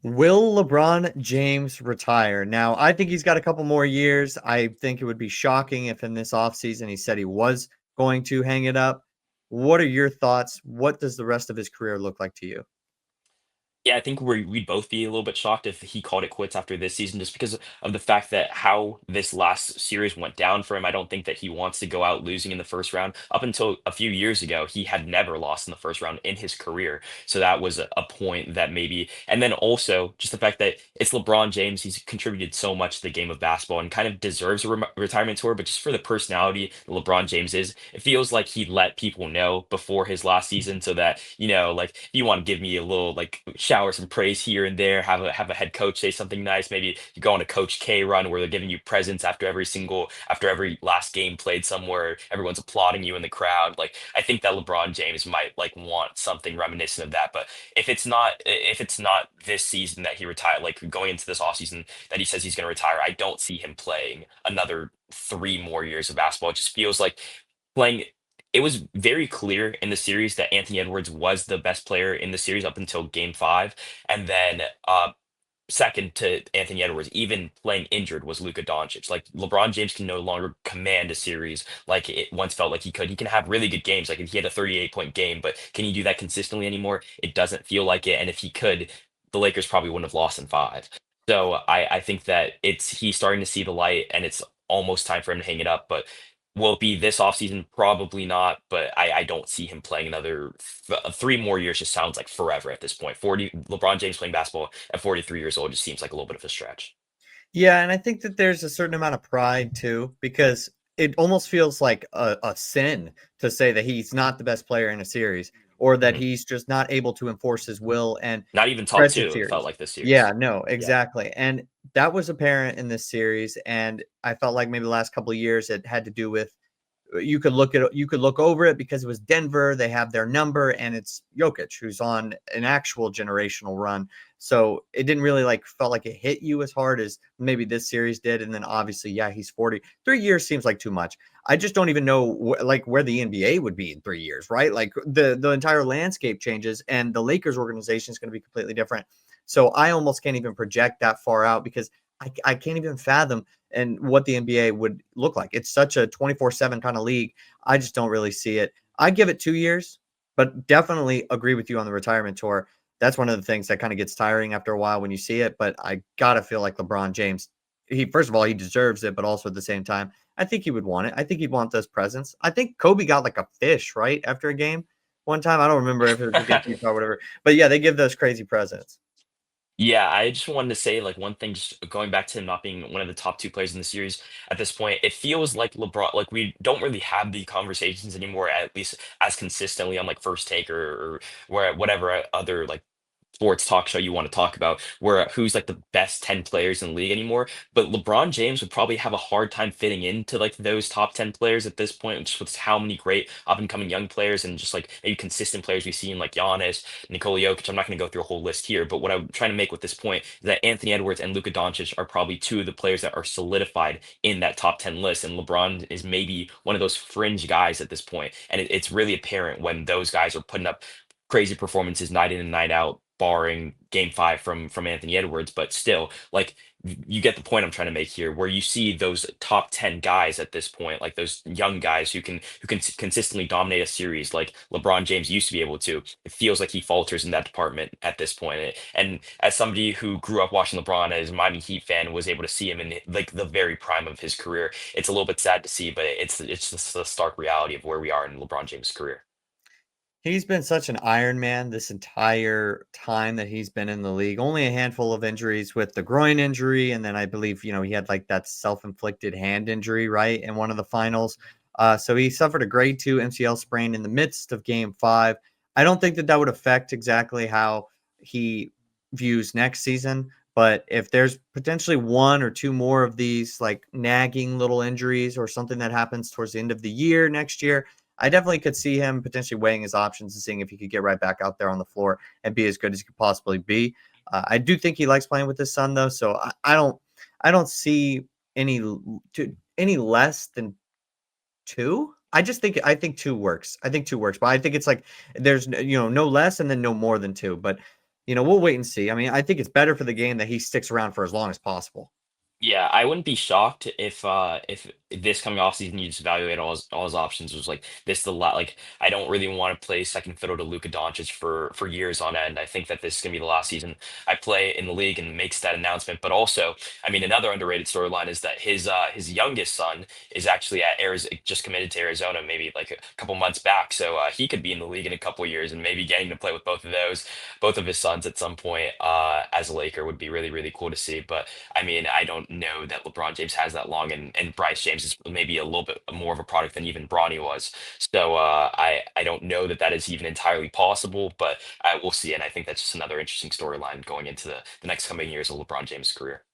Will LeBron James retire? Now, I think he's got a couple more years. I think it would be shocking if in this offseason he said he was going to hang it up. What are your thoughts? What does the rest of his career look like to you? Yeah, I think we'd both be a little bit shocked if he called it quits after this season, just because of the fact that how this last series went down for him. I don't think that he wants to go out losing in the first round. Up until a few years ago, he had never lost in the first round in his career. So that was a point that maybe, and then also just the fact that it's LeBron James, he's contributed so much to the game of basketball and kind of deserves a retirement tour. But just for the personality that LeBron James is, it feels like he let people know before his last season so that, like if you want to give me a little like shower some praise here and there, have a head coach say something nice. Maybe you go on a Coach K run where they're giving you presents after every last game played somewhere, everyone's applauding you in the crowd. Like I think that LeBron James might like want something reminiscent of that. But if it's not this season that he retired, like going into this offseason that he says he's gonna retire, I don't see him playing another 3 more years of basketball. It just feels like playing. It was very clear in the series that Anthony Edwards was the best player in the series up until game 5. And then second to Anthony Edwards, even playing injured, was Luka Doncic. Like LeBron James can no longer command a series like it once felt like he could. He can have really good games, like if he had a 38-point game, but can he do that consistently anymore? It doesn't feel like it. And if he could, the Lakers probably wouldn't have lost in 5. So I think that he's starting to see the light and it's almost time for him to hang it up. But will it be this offseason? Probably not, but I don't see him playing another 3 more years. Just sounds like forever at this point. 40, LeBron James playing basketball at 43 years old just seems like a little bit of a stretch. Yeah, and I think that there's a certain amount of pride too, because it almost feels like a sin to say that he's not the best player in a series or that Mhm. he's just not able to enforce his will and Not even top stretch a two, it felt series. like this Yeah, series. no, Yeah. exactly. And that was apparent in this series. And I felt like maybe the last couple of years it had to do with you could look over it because it was Denver. They have their number, and it's Jokic who's on an actual generational run. So it didn't really like felt like it hit you as hard as maybe this series did. And then obviously, yeah, he's 40. 3 years seems like too much. I just don't even know like where the NBA would be in 3 years, right? Like the entire landscape changes, and the Lakers organization is going to be completely different. So I almost can't even project that far out because I can't even fathom and what the NBA would look like. It's such a 24/7 kind of league. I just don't really see it. I give it 2 years, but definitely agree with you on the retirement tour. That's one of the things that kind of gets tiring after a while when you see it, but I got to feel like LeBron James, he first of all, he deserves it, but also at the same time, I think he would want it. I think he'd want those presents. I think Kobe got like a fish, right? After a game one time. I don't remember if it was against Utah or whatever. But yeah, they give those crazy presents. Yeah, I just wanted to say like one thing, just going back to him not being one of the top 2 players in the series at this point. It feels like LeBron, like we don't really have the conversations anymore, at least as consistently on like First Take or where whatever other like sports talk show you want to talk about, where who's like the best 10 players in the league anymore. But LeBron James would probably have a hard time fitting into like those top 10 players at this point, just with how many great up and coming young players and just like maybe consistent players we've seen like Giannis, Nikola Jokic. I'm not going to go through a whole list here, but what I'm trying to make with this point is that Anthony Edwards and Luka Doncic are probably two of the players that are solidified in that top 10 list. And LeBron is maybe one of those fringe guys at this point. And it's really apparent when those guys are putting up crazy performances night in and night out, barring game 5 from Anthony Edwards. But still, like you get the point I'm trying to make here, where you see those top 10 guys at this point, like those young guys who can consistently dominate a series like LeBron James used to be able to. It feels like he falters in that department at this point. And as somebody who grew up watching LeBron as a Miami Heat fan, was able to see him in like the very prime of his career. It's a little bit sad to see, but it's just the stark reality of where we are in LeBron James' career. He's been such an Iron Man this entire time that he's been in the league. Only a handful of injuries with the groin injury, and then I believe, he had like that self-inflicted hand injury, right, in one of the finals. So he suffered a grade 2 MCL sprain in the midst of game 5. I don't think that that would affect exactly how he views next season, but if there's potentially one or two more of these like nagging little injuries or something that happens towards the end of the year next year, I definitely could see him potentially weighing his options and seeing if he could get right back out there on the floor and be as good as he could possibly be. I do think he likes playing with his son though, so I don't see any any less than two. I think two works. I think two works, but I think it's like there's no less and then no more than two. But we'll wait and see. I mean, I think it's better for the game that he sticks around for as long as possible. Yeah, I wouldn't be shocked if this coming off season you just evaluate all his options was like this the lot like I don't really want to play second fiddle to Luka Doncic for years on end. I think that this is gonna be the last season I play in the league and makes that announcement. But also, I mean, another underrated storyline is that his youngest son is actually at Arizona, just committed to Arizona maybe like a couple months back. So he could be in the league in a couple years and maybe getting to play with both of his sons at some point as a Laker would be really, really cool to see. But I mean, I don't know that LeBron James has that long, and Bryce James is maybe a little bit more of a product than even Bronny was. So I don't know that that is even entirely possible, but we'll see. And I think that's just another interesting storyline going into the next coming years of LeBron James' career.